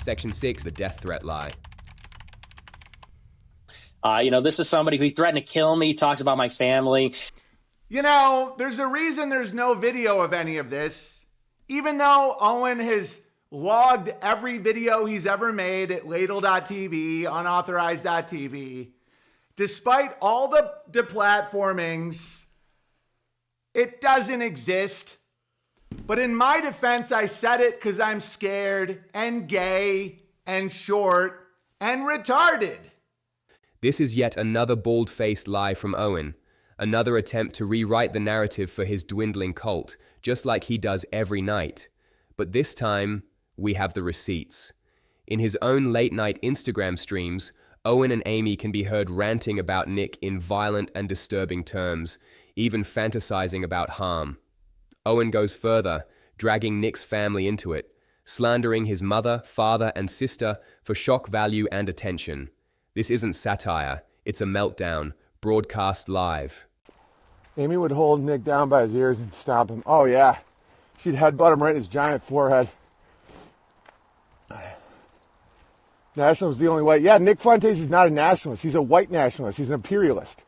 Section 6, the death threat lie. This is somebody who threatened to kill me. He talks about my family. There's a reason there's no video of any of this. Even though Owen has logged every video he's ever made at ladle.tv, unauthorized.tv, despite all the deplatformings, it doesn't exist. But in my defense, I said it because I'm scared and gay and short and retarded. This is yet another bald-faced lie from Owen, another attempt to rewrite the narrative for his dwindling cult, just like he does every night. But this time, we have the receipts. In his own late-night Instagram streams, Owen and Amy can be heard ranting about Nick in violent and disturbing terms, even fantasizing about harm. Owen goes further, dragging Nick's family into it, slandering his mother, father, and sister for shock value and attention. This isn't satire, it's a meltdown, broadcast live. Amy would hold Nick down by his ears and stomp him. Oh yeah, she'd headbutt him right in his giant forehead. Nationalist is the only way. Yeah, Nick Fuentes is not a nationalist. He's a white nationalist. He's an imperialist.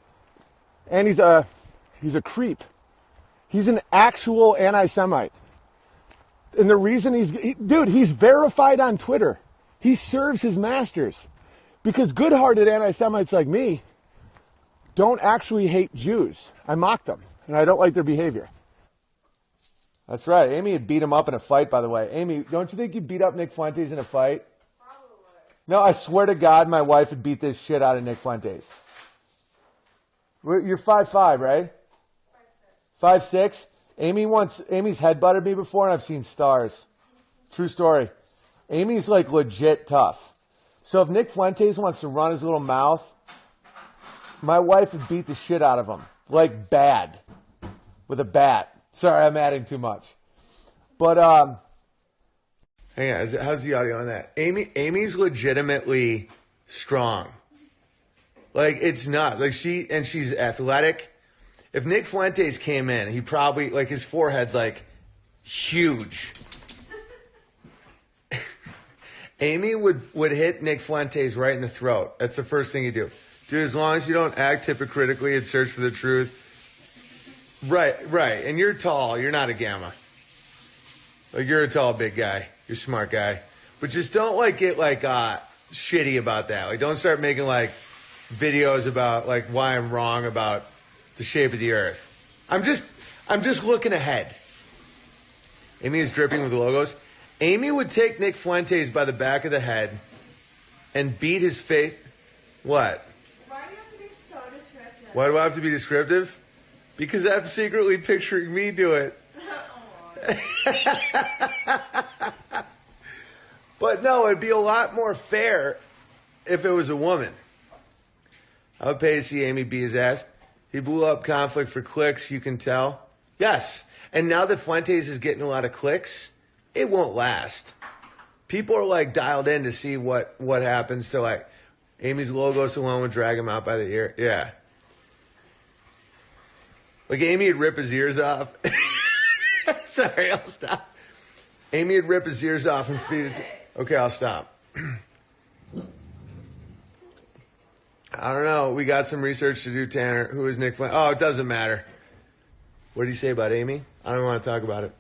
And he's a creep. He's an actual anti-Semite. And the reason he's verified on Twitter. He serves his masters. Because good-hearted anti-Semites like me don't actually hate Jews. I mock them, and I don't like their behavior. That's right. Amy had beat him up in a fight, by the way. Amy, don't you think you beat up Nick Fuentes in a fight? Probably. No, I swear to God, my wife would beat this shit out of Nick Fuentes. You're 5'5", right? 5'6". Amy's headbutted me before, and I've seen stars. True story. Amy's like legit tough. So if Nick Fuentes wants to run his little mouth, my wife would beat the shit out of him. Like bad. With a bat. Sorry, I'm adding too much. But, hang on, how's the audio on that? Amy's legitimately strong. Like, it's not. Like, she's athletic. If Nick Fuentes came in, he probably, like, his forehead's, like, huge. Amy would hit Nick Fuentes right in the throat. That's the first thing you do. Dude, as long as you don't act hypocritically and search for the truth. Right. And you're tall. You're not a gamma. Like, you're a tall, big guy. You're a smart guy. But just don't, like, get, like, shitty about that. Like, don't start making, like, videos about, like, why I'm wrong about the shape of the earth. I'm just looking ahead. Amy is dripping with logos. Amy would take Nick Fuentes by the back of the head and beat his face. What? Why do you have to be so descriptive? Why do I have to be descriptive? Because I'm secretly picturing me do it. But no, it'd be a lot more fair if it was a woman. I would pay to see Amy beat his ass. He blew up conflict for clicks, you can tell. Yes. And now that Fuentes is getting a lot of clicks, it won't last. People are like dialed in to see what happens to like Amy's logos alone would drag him out by the ear. Yeah. Like Amy would rip his ears off. Sorry, I'll stop. Amy would rip his ears off and feed it to... Okay, I'll stop. I don't know. We got some research to do, Tanner. Who is Nick Fuentes? Oh, it doesn't matter. What did he say about Amy? I don't want to talk about it.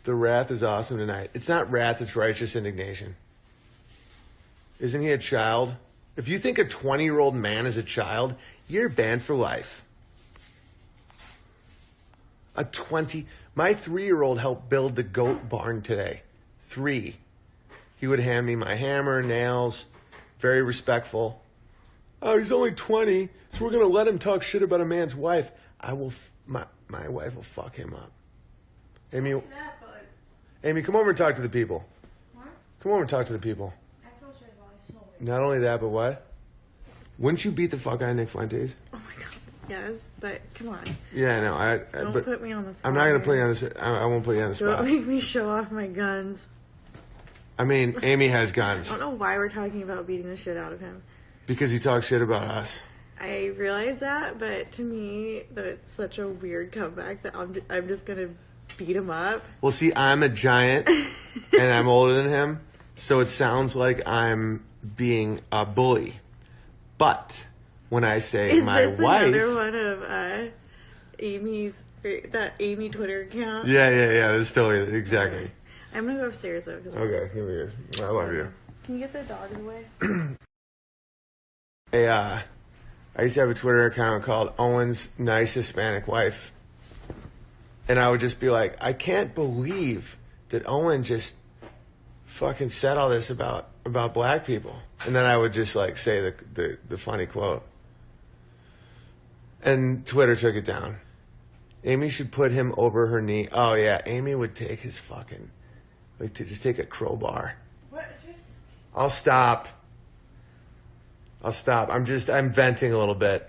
The wrath is awesome tonight. It's not wrath, it's righteous indignation. Isn't he a child? If you think a 20-year-old man is a child, you're banned for life. My 3-year-old helped build the goat barn today. 3. He would hand me my hammer, nails, very respectful. Oh, he's only 20, so we're going to let him talk shit about a man's wife. My wife will fuck him up. Amy, come over and talk to the people. What? Come over and talk to the people. I feel sorry while I smoke. Not only that, but what? Wouldn't you beat the fuck out of Nick Fuentes? Oh my god. Yes, but come on. Yeah, I know. Don't put me on the spot. I'm not going to put you on the I won't put you on the spot. Don't make me show off my guns. I mean, Amy has guns. I don't know why we're talking about beating the shit out of him. Because he talks shit about us. I realize that, but to me, that's such a weird comeback that I'm just going to beat him up. Well, see, I'm a giant and I'm older than him, so it sounds like I'm being a bully. But when I say Is my this wife, another one of Amy's that Amy Twitter account? yeah, it's totally exactly. I'm gonna go upstairs though. Okay, here we go. I love you. Can you get the dog away? I used to have a Twitter account called Owen's Nice Hispanic Wife. And I would just be like, I can't believe that Owen just fucking said all this about black people. And then I would just like say the funny quote. And Twitter took it down. Amy should put him over her knee. Oh yeah, Amy would take his fucking, like to just take a crowbar. What? I'll stop. I'm venting a little bit.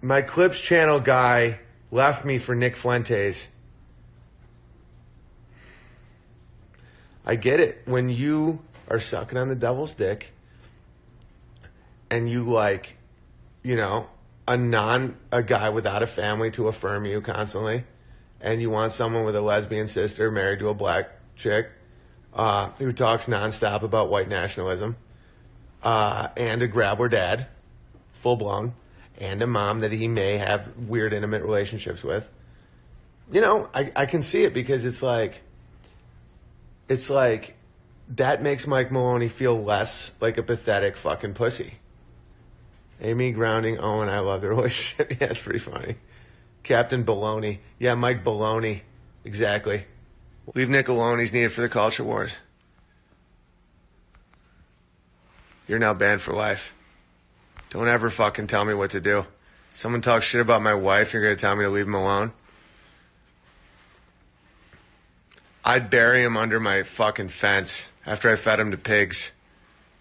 My Clips channel guy left me for Nick Fuentes. I get it. When you are sucking on the devil's dick and you like, you know, a guy without a family to affirm you constantly, and you want someone with a lesbian sister married to a black chick who talks nonstop about white nationalism, and a grabber dad, full blown, and a mom that he may have weird intimate relationships with. You know, I can see it because it's like that makes Mike Maloney feel less like a pathetic fucking pussy. Amy grounding Owen, I love the relationship. Yeah, it's pretty funny. Captain Baloney. Yeah, Mike Baloney. Exactly. Leave Nick alone. He's needed for the culture wars. You're now banned for life. Don't ever fucking tell me what to do. Someone talks shit about my wife, you're going to tell me to leave him alone? I'd bury him under my fucking fence after I fed him to pigs.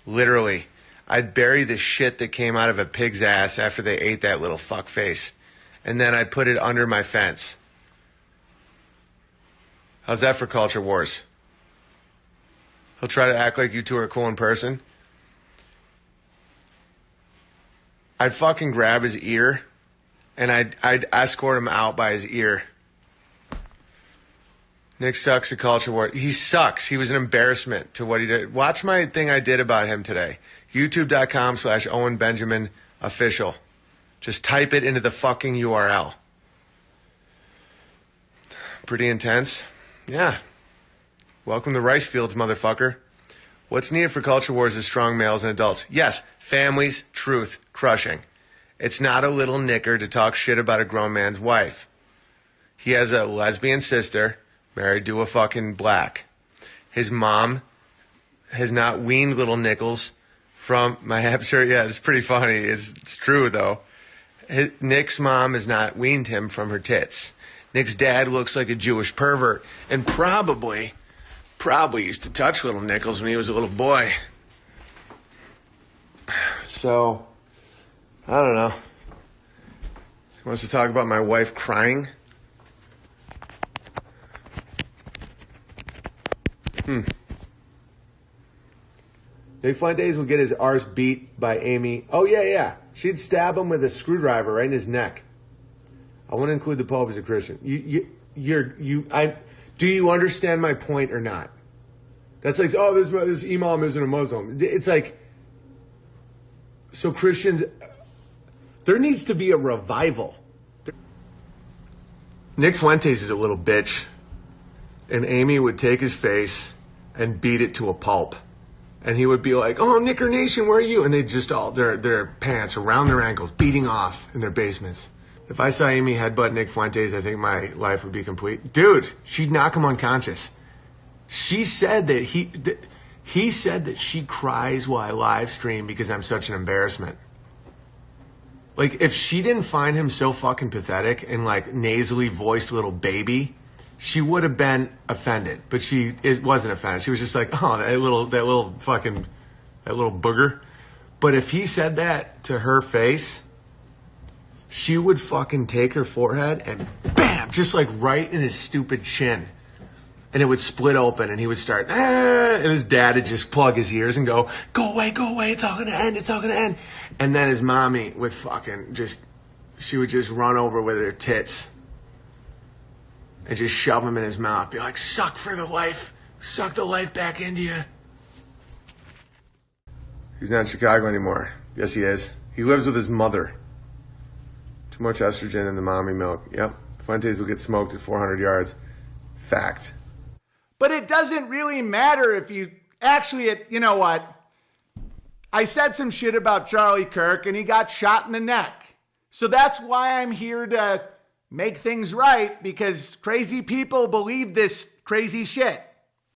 Literally. I'd bury the shit that came out of a pig's ass after they ate that little fuckface. And then I'd put it under my fence. How's that for culture wars? He'll try to act like you two are cool in person. I'd fucking grab his ear and I'd escort him out by his ear. Nick sucks at culture war. He sucks. He was an embarrassment to what he did. Watch my thing I did about him today. YouTube.com/Owen Benjamin official. Just type it into the fucking URL. Pretty intense. Yeah. Welcome to Rice Fields, motherfucker. What's needed for culture wars is strong males and adults. Yes, families, truth, crushing. It's not a little knicker to talk shit about a grown man's wife. He has a lesbian sister married to a fucking black. His mom has not weaned little nickels from my hamster. Yeah, it's pretty funny. It's true, though. Nick's mom has not weaned him from her tits. Nick's dad looks like a Jewish pervert and probably used to touch little nickels when he was a little boy. So, I don't know. He wants to talk about my wife crying. Nick Fuentes will get his arse beat by Amy. Oh, yeah. She'd stab him with a screwdriver right in his neck. I want to include the Pope as a Christian. Do you understand my point or not? That's like, oh, this imam isn't a Muslim. It's like, so Christians, there needs to be a revival. Nick Fuentes is a little bitch. And Amy would take his face and beat it to a pulp. And he would be like, oh, Nicker Nation, where are you? And they'd just all, their pants around their ankles, beating off in their basements. If I saw Amy headbutt Nick Fuentes, I think my life would be complete. Dude, she'd knock him unconscious. She said that he said that she cries while I live stream because I'm such an embarrassment. Like, if she didn't find him so fucking pathetic and like nasally voiced little baby, she would have been offended. But she wasn't offended. She was just like, oh, that little booger. But if he said that to her face, she would fucking take her forehead and bam, just like right in his stupid chin. And it would split open and he would start, and his dad would just plug his ears and go away, it's all gonna end. And then his mommy would fucking she would just run over with her tits and just shove him in his mouth. Be like, suck for the life Suck the life back into you. He's not in Chicago anymore. Yes, he is. He lives with his mother. Too much estrogen in the mommy milk. Yep. Fuentes will get smoked at 400 yards. Fact. But it doesn't really matter if you actually, you know what? I said some shit about Charlie Kirk and he got shot in the neck. So that's why I'm here to make things right, because crazy people believe this crazy shit.